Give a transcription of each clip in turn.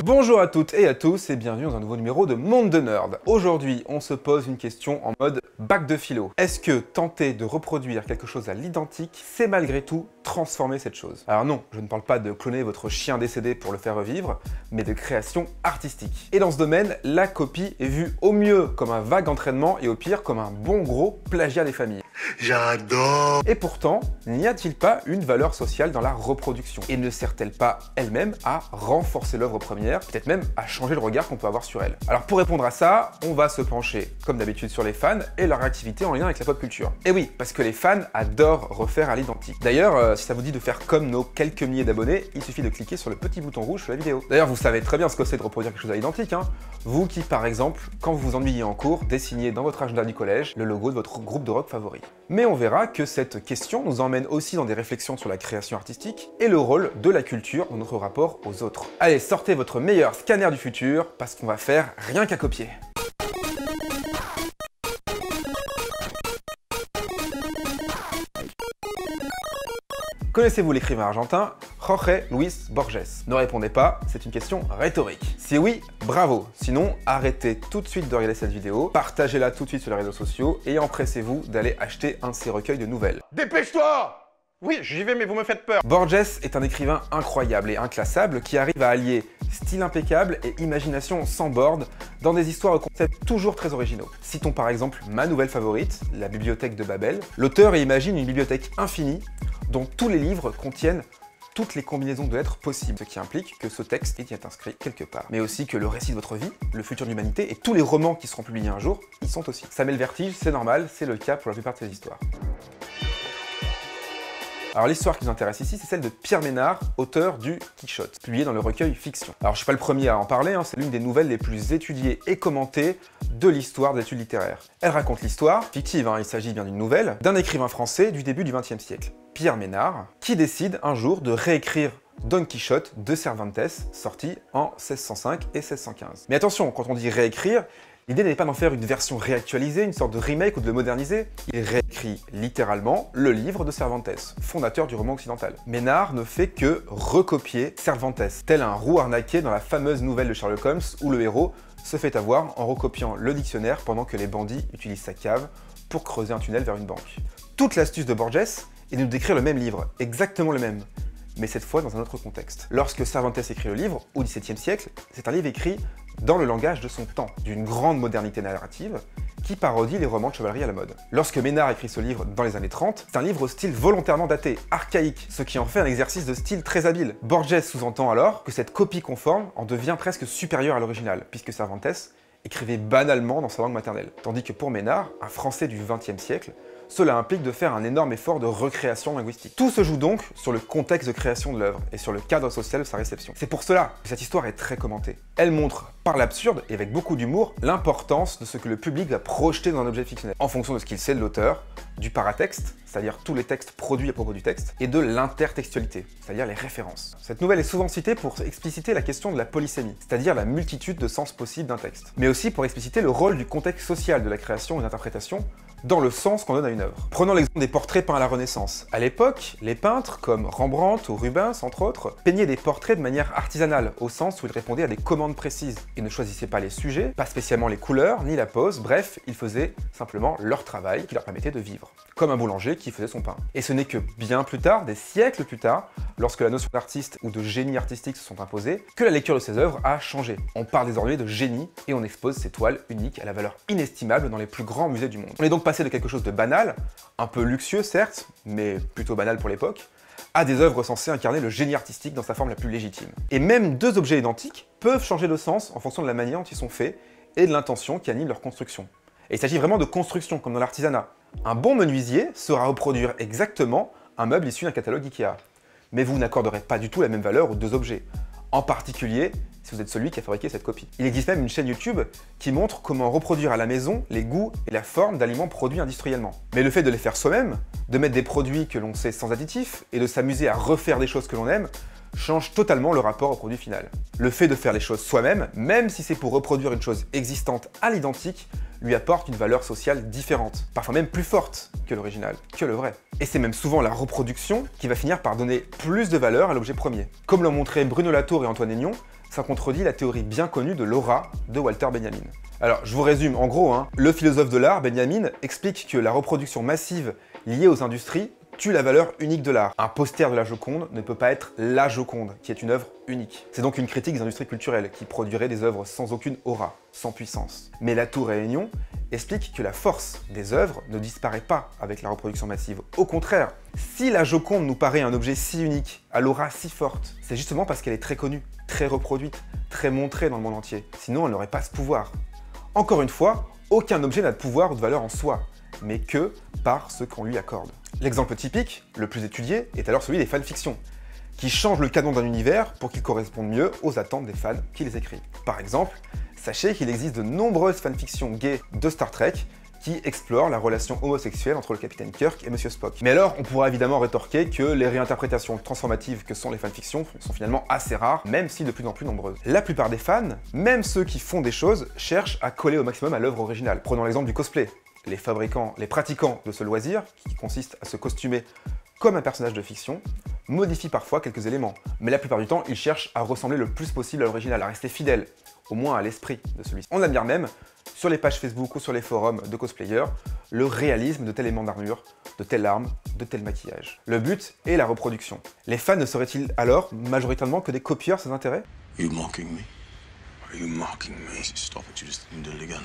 Bonjour à toutes et à tous et bienvenue dans un nouveau numéro de Monde de Nerd. Aujourd'hui, on se pose une question en mode bac de philo. Est-ce que tenter de reproduire quelque chose à l'identique, c'est malgré tout transformer cette chose? Alors non, je ne parle pas de cloner votre chien décédé pour le faire revivre, mais de création artistique. Et dans ce domaine, la copie est vue au mieux comme un vague entraînement et au pire comme un bon gros plagiat des familles. J'adore! Et pourtant, n'y a-t-il pas une valeur sociale dans la reproduction? Et ne sert-elle pas elle-même à renforcer l'œuvre première, peut-être même à changer le regard qu'on peut avoir sur elle? Alors pour répondre à ça, on va se pencher, comme d'habitude, sur les fans et leur activité en lien avec la pop culture. Et oui, parce que les fans adorent refaire à l'identique. D'ailleurs, si ça vous dit de faire comme nos quelques milliers d'abonnés, il suffit de cliquer sur le petit bouton rouge sur la vidéo. D'ailleurs, vous savez très bien ce que c'est de reproduire quelque chose à l'identique, hein. Vous qui, par exemple, quand vous vous ennuyez en cours, dessinez dans votre agenda du collège le logo de votre groupe de rock favori. Mais on verra que cette question nous emmène aussi dans des réflexions sur la création artistique et le rôle de la culture dans notre rapport aux autres. Allez, sortez votre meilleur scanner du futur, parce qu'on va faire rien qu'à copier. Connaissez-vous l'écrivain argentin Jorge Luis Borges? Ne répondez pas, c'est une question rhétorique. Si oui, bravo. Sinon, arrêtez tout de suite de regarder cette vidéo, partagez-la tout de suite sur les réseaux sociaux et empressez-vous d'aller acheter un de ses recueils de nouvelles. Dépêche-toi! Oui, j'y vais, mais vous me faites peur. Borges est un écrivain incroyable et inclassable qui arrive à allier style impeccable et imagination sans bornes dans des histoires aux concepts toujours très originaux. Citons par exemple ma nouvelle favorite, La Bibliothèque de Babel. L'auteur y imagine une bibliothèque infinie dont tous les livres contiennent toutes les combinaisons de lettres possibles, ce qui implique que ce texte y est inscrit quelque part. Mais aussi que le récit de votre vie, le futur de l'humanité et tous les romans qui seront publiés un jour, y sont aussi. Ça met le vertige, c'est normal, c'est le cas pour la plupart de ces histoires. Alors l'histoire qui nous intéresse ici, c'est celle de Pierre Ménard, auteur du Quichotte, publié dans le recueil Fiction. Alors je suis pas le premier à en parler, hein, c'est l'une des nouvelles les plus étudiées et commentées de l'histoire des études littéraires. Elle raconte l'histoire, fictive, hein, il s'agit bien d'une nouvelle, d'un écrivain français du début du XXe siècle, Pierre Ménard, qui décide un jour de réécrire Don Quichotte de Cervantes, sorti en 1605 et 1615. Mais attention, quand on dit réécrire, l'idée n'est pas d'en faire une version réactualisée, une sorte de remake ou de le moderniser. Il réécrit littéralement le livre de Cervantes, fondateur du roman occidental. Ménard ne fait que recopier Cervantes, tel un roux arnaqué dans la fameuse nouvelle de Sherlock Holmes où le héros se fait avoir en recopiant le dictionnaire pendant que les bandits utilisent sa cave pour creuser un tunnel vers une banque. Toute l'astuce de Borges est de nous décrire le même livre, exactement le même, mais cette fois dans un autre contexte. Lorsque Cervantes écrit le livre, au XVIIe siècle, c'est un livre écrit dans le langage de son temps, d'une grande modernité narrative, qui parodie les romans de chevalerie à la mode. Lorsque Ménard écrit ce livre dans les années 30, c'est un livre au style volontairement daté, archaïque, ce qui en fait un exercice de style très habile. Borges sous-entend alors que cette copie conforme en devient presque supérieure à l'original, puisque Cervantes écrivait banalement dans sa langue maternelle. Tandis que pour Ménard, un Français du XXe siècle, cela implique de faire un énorme effort de recréation linguistique. Tout se joue donc sur le contexte de création de l'œuvre et sur le cadre social de sa réception. C'est pour cela que cette histoire est très commentée. Elle montre, par l'absurde et avec beaucoup d'humour, l'importance de ce que le public va projeter dans un objet fictionnel, en fonction de ce qu'il sait de l'auteur, du paratexte, c'est-à-dire tous les textes produits à propos du texte, et de l'intertextualité, c'est-à-dire les références. Cette nouvelle est souvent citée pour expliciter la question de la polysémie, c'est-à-dire la multitude de sens possibles d'un texte, mais aussi pour expliciter le rôle du contexte social de la création et de l'interprétation dans le sens qu'on donne à une œuvre. Prenons l'exemple des portraits peints à la Renaissance. À l'époque, les peintres, comme Rembrandt ou Rubens entre autres, peignaient des portraits de manière artisanale, au sens où ils répondaient à des commandes précises. Ils ne choisissaient pas les sujets, pas spécialement les couleurs, ni la pose, bref, ils faisaient simplement leur travail qui leur permettait de vivre. Comme un boulanger qui faisait son pain. Et ce n'est que bien plus tard, des siècles plus tard, lorsque la notion d'artiste ou de génie artistique se sont imposées, que la lecture de ces œuvres a changé. On parle désormais de génie et on expose ces toiles uniques à la valeur inestimable dans les plus grands musées du monde. On est donc passé de quelque chose de banal, un peu luxueux certes, mais plutôt banal pour l'époque, à des œuvres censées incarner le génie artistique dans sa forme la plus légitime. Et même deux objets identiques peuvent changer de sens en fonction de la manière dont ils sont faits et de l'intention qui anime leur construction. Et il s'agit vraiment de construction, comme dans l'artisanat. Un bon menuisier saura reproduire exactement un meuble issu d'un catalogue Ikea. Mais vous n'accorderez pas du tout la même valeur aux deux objets. En particulier, si vous êtes celui qui a fabriqué cette copie. Il existe même une chaîne YouTube qui montre comment reproduire à la maison les goûts et la forme d'aliments produits industriellement. Mais le fait de les faire soi-même, de mettre des produits que l'on sait sans additifs, et de s'amuser à refaire des choses que l'on aime, change totalement le rapport au produit final. Le fait de faire les choses soi-même, même si c'est pour reproduire une chose existante à l'identique, lui apporte une valeur sociale différente, parfois même plus forte que l'original, que le vrai. Et c'est même souvent la reproduction qui va finir par donner plus de valeur à l'objet premier. Comme l'ont montré Bruno Latour et Antoine Aignon Ça contredit la théorie bien connue de l'aura de Walter Benjamin. Alors, je vous résume en gros, le philosophe de l'art, Benjamin, explique que la reproduction massive liée aux industries tue la valeur unique de l'art. Un poster de la Joconde ne peut pas être la Joconde, qui est une œuvre unique. C'est donc une critique des industries culturelles, qui produiraient des œuvres sans aucune aura, sans puissance. Mais la Tour Réunion explique que la force des œuvres ne disparaît pas avec la reproduction massive. Au contraire, si la Joconde nous paraît un objet si unique, à l'aura si forte, c'est justement parce qu'elle est très connue, très reproduite, très montrée dans le monde entier. Sinon, elle n'aurait pas ce pouvoir. Encore une fois, aucun objet n'a de pouvoir ou de valeur en soi, mais que par ce qu'on lui accorde. L'exemple typique, le plus étudié, est alors celui des fanfictions, qui changent le canon d'un univers pour qu'il corresponde mieux aux attentes des fans qui les écrivent. Par exemple, sachez qu'il existe de nombreuses fanfictions gays de Star Trek qui explorent la relation homosexuelle entre le capitaine Kirk et Monsieur Spock. Mais alors, on pourra évidemment rétorquer que les réinterprétations transformatives que sont les fanfictions sont finalement assez rares, même si de plus en plus nombreuses. La plupart des fans, même ceux qui font des choses, cherchent à coller au maximum à l'œuvre originale. Prenons l'exemple du cosplay. Les pratiquants de ce loisir, qui consiste à se costumer comme un personnage de fiction, modifient parfois quelques éléments. Mais la plupart du temps, ils cherchent à ressembler le plus possible à l'original, à rester fidèles, au moins à l'esprit de celui-ci. On admire même, sur les pages Facebook ou sur les forums de cosplayers, le réalisme de tel élément d'armure, de telle arme, de tel maquillage. Le but est la reproduction. Les fans ne seraient-ils alors majoritairement que des copieurs sans intérêt? Are you mocking me? Are you mocking me? Stop it, you just do it again.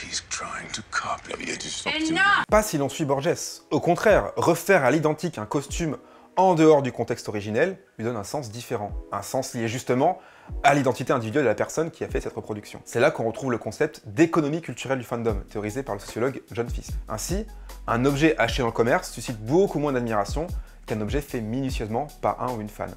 He's trying to copy me. Just stop it. Pas si l'on suit Borges. Au contraire, refaire à l'identique un costume en dehors du contexte originel lui donne un sens différent. Un sens lié justement à l'identité individuelle de la personne qui a fait cette reproduction. C'est là qu'on retrouve le concept d'économie culturelle du fandom, théorisé par le sociologue John Fiske. Ainsi, un objet acheté dans le commerce suscite beaucoup moins d'admiration qu'un objet fait minutieusement par un ou une fan,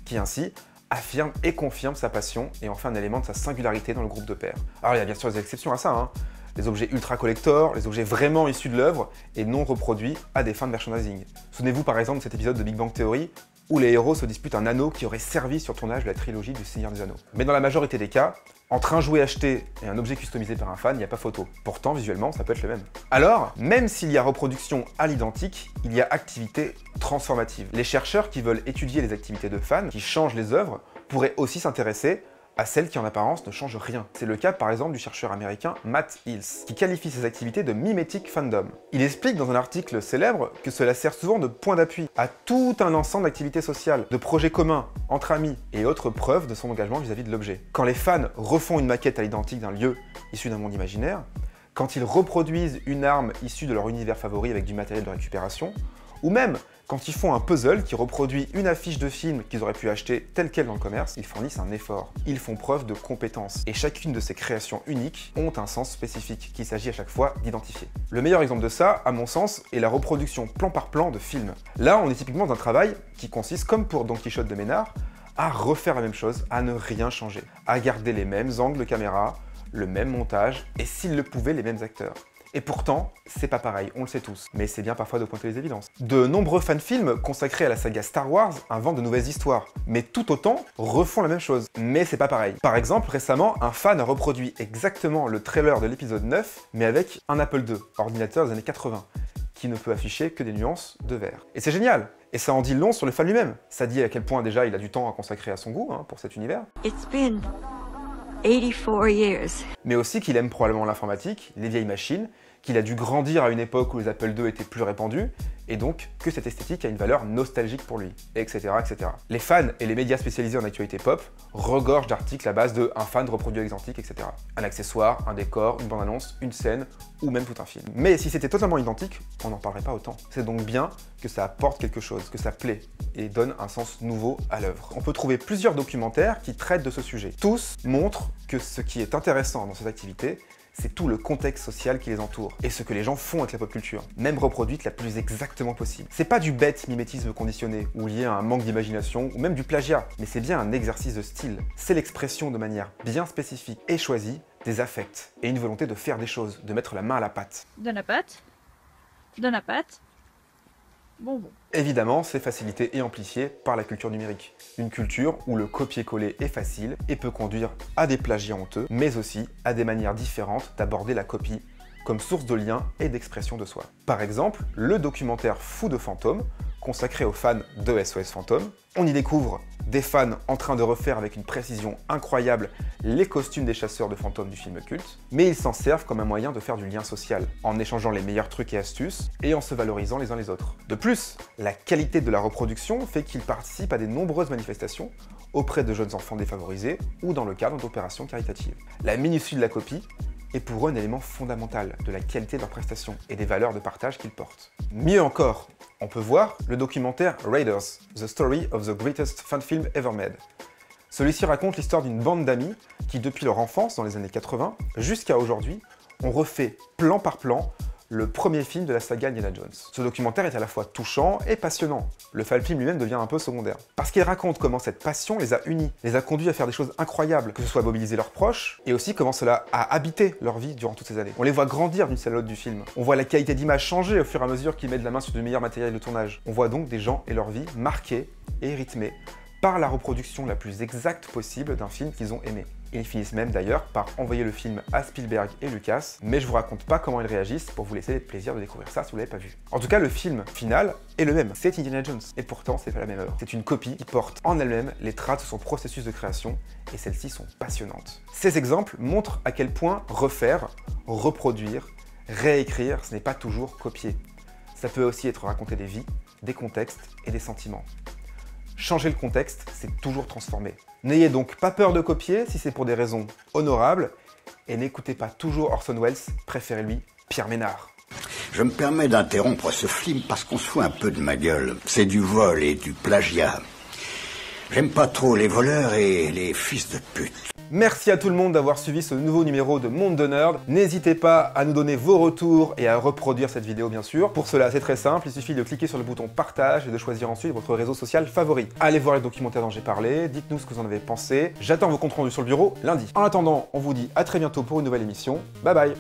qui ainsi affirme et confirme sa passion et en fait un élément de sa singularité dans le groupe de pairs. Alors il y a bien sûr des exceptions à ça, les objets ultra collector, les objets vraiment issus de l'œuvre et non reproduits à des fins de merchandising. Souvenez-vous par exemple de cet épisode de Big Bang Theory où les héros se disputent un anneau qui aurait servi sur le tournage de la trilogie du Seigneur des Anneaux. Mais dans la majorité des cas, entre un jouet acheté et un objet customisé par un fan, il n'y a pas photo. Pourtant, visuellement, ça peut être le même. Alors, même s'il y a reproduction à l'identique, il y a activité transformative. Les chercheurs qui veulent étudier les activités de fans, qui changent les œuvres, pourraient aussi s'intéresser à celles qui en apparence ne changent rien. C'est le cas par exemple du chercheur américain Matt Hills, qui qualifie ces activités de mimetic fandom. Il explique dans un article célèbre que cela sert souvent de point d'appui à tout un ensemble d'activités sociales, de projets communs, entre amis, et autres preuves de son engagement vis-à-vis de l'objet. Quand les fans refont une maquette à l'identique d'un lieu issu d'un monde imaginaire, quand ils reproduisent une arme issue de leur univers favori avec du matériel de récupération, ou même quand ils font un puzzle qui reproduit une affiche de film qu'ils auraient pu acheter telle quelle dans le commerce, ils fournissent un effort. Ils font preuve de compétence. Et chacune de ces créations uniques ont un sens spécifique qu'il s'agit à chaque fois d'identifier. Le meilleur exemple de ça, à mon sens, est la reproduction plan par plan de films. Là, on est typiquement dans un travail qui consiste, comme pour Don Quichotte de Ménard, à refaire la même chose, à ne rien changer, à garder les mêmes angles de caméra, le même montage, et s'ils le pouvaient, les mêmes acteurs. Et pourtant, c'est pas pareil, on le sait tous, mais c'est bien parfois de pointer les évidences. De nombreux fanfilms consacrés à la saga Star Wars inventent de nouvelles histoires, mais tout autant refont la même chose. Mais c'est pas pareil. Par exemple, récemment, un fan a reproduit exactement le trailer de l'épisode 9, mais avec un Apple II, ordinateur des années 80, qui ne peut afficher que des nuances de vert. Et c'est génial! Et ça en dit long sur le fan lui-même. Ça dit à quel point déjà il a du temps à consacrer à son goût, pour cet univers. It's been 84 years. Mais aussi qu'il aime probablement l'informatique, les vieilles machines, qu'il a dû grandir à une époque où les Apple II étaient plus répandus, et donc que cette esthétique a une valeur nostalgique pour lui, etc., etc. Les fans et les médias spécialisés en actualité pop regorgent d'articles à base de un fan reproduit l'exantique, etc. Un accessoire, un décor, une bande-annonce, une scène, ou même tout un film. Mais si c'était totalement identique, on n'en parlerait pas autant. C'est donc bien que ça apporte quelque chose, que ça plaît, et donne un sens nouveau à l'œuvre. On peut trouver plusieurs documentaires qui traitent de ce sujet. Tous montrent que ce qui est intéressant dans cette activité, c'est tout le contexte social qui les entoure, et ce que les gens font avec la pop culture, même reproduite la plus exactement possible. C'est pas du bête mimétisme conditionné, ou lié à un manque d'imagination, ou même du plagiat, mais c'est bien un exercice de style. C'est l'expression de manière bien spécifique et choisie des affects, et une volonté de faire des choses, de mettre la main à la pâte. Donne la pâte. Donne la pâte. Bonbon. Évidemment, c'est facilité et amplifié par la culture numérique. Une culture où le copier-coller est facile et peut conduire à des plagiats honteux, mais aussi à des manières différentes d'aborder la copie comme source de lien et d'expression de soi. Par exemple, le documentaire Fou de fantômes, consacré aux fans de SOS Fantôme, on y découvre des fans en train de refaire avec une précision incroyable les costumes des chasseurs de fantômes du film culte, mais ils s'en servent comme un moyen de faire du lien social, en échangeant les meilleurs trucs et astuces, et en se valorisant les uns les autres. De plus, la qualité de la reproduction fait qu'ils participent à de nombreuses manifestations auprès de jeunes enfants défavorisés ou dans le cadre d'opérations caritatives. La minutie de la copie est pour eux un élément fondamental de la qualité de leurs prestations et des valeurs de partage qu'ils portent. Mieux encore, on peut voir le documentaire Raiders, The Story of the Greatest Fan Film Ever Made. Celui-ci raconte l'histoire d'une bande d'amis qui, depuis leur enfance dans les années 80 jusqu'à aujourd'hui, ont refait plan par plan le premier film de la saga Indiana Jones. Ce documentaire est à la fois touchant et passionnant. Le film lui-même devient un peu secondaire. Parce qu'il raconte comment cette passion les a unis, les a conduits à faire des choses incroyables, que ce soit mobiliser leurs proches, et aussi comment cela a habité leur vie durant toutes ces années. On les voit grandir d'une scène à l'autre du film. On voit la qualité d'image changer au fur et à mesure qu'ils mettent la main sur du meilleur matériel de tournage. On voit donc des gens et leur vie marqués et rythmés par la reproduction la plus exacte possible d'un film qu'ils ont aimé. Ils finissent même d'ailleurs par envoyer le film à Spielberg et Lucas, mais je vous raconte pas comment ils réagissent pour vous laisser le plaisir de découvrir ça si vous l'avez pas vu. En tout cas, le film final est le même, c'est Indiana Jones, et pourtant c'est pas la même œuvre. C'est une copie qui porte en elle-même les traces de son processus de création, et celles-ci sont passionnantes. Ces exemples montrent à quel point refaire, reproduire, réécrire, ce n'est pas toujours copier. Ça peut aussi être raconter des vies, des contextes et des sentiments. Changer le contexte, c'est toujours transformer. N'ayez donc pas peur de copier si c'est pour des raisons honorables, et n'écoutez pas toujours Orson Welles, préférez-lui Pierre Ménard. Je me permets d'interrompre ce film parce qu'on se fout un peu de ma gueule. C'est du vol et du plagiat. J'aime pas trop les voleurs et les fils de pute. Merci à tout le monde d'avoir suivi ce nouveau numéro de Monde de Nerd. N'hésitez pas à nous donner vos retours et à reproduire cette vidéo bien sûr. Pour cela, c'est très simple, il suffit de cliquer sur le bouton partage et de choisir ensuite votre réseau social favori. Allez voir les documentaires dont j'ai parlé, dites-nous ce que vous en avez pensé. J'attends vos comptes rendus sur le bureau lundi. En attendant, on vous dit à très bientôt pour une nouvelle émission. Bye bye.